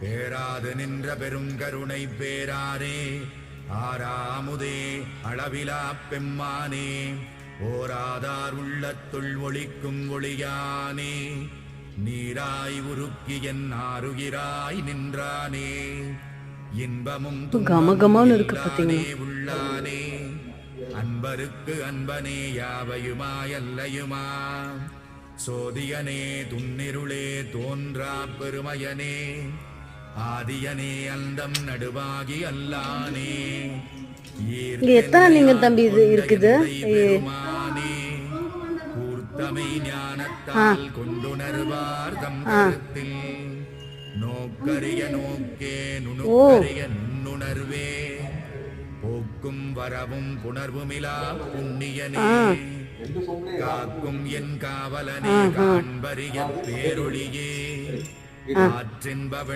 பேராது நின்ற பெருங்கருணை பேரானே ஆறாமுதே அளவிலா பெம்மானே ஓராதார் உள்ளத்துள் ஒளிக்கும் ஒளியானே நீராய் உருக்கி என் ஆருகிறாய் நின்றானே இன்பமும் கமகமான்னு இருக்கு பார்த்தீங்களா உள்ளானே அன்பருக்கு அன்பனே யாவையுமாயல்லையுமா சோதியனே துன்னிருளே தோன்றா பெருமையனே ஆதியனே அந்தம் நடுவாகி அல்லானே இங்க எத்தனை லிங்கம் தம்பி இது இருக்குது கூர்த்தமை ஞானத்தால் கொண்டுணர்வார் தம் கருத்தில் நோக்கரிய நோக்கே நுணுக்கரிய நுண்ணுணர்வே போக்கும் வரவும் புணர்வுமிலா புண்ணியனே காக்கும் என் காவலனே காண்பரிய பேரொழியே ஆற்றின்பவன்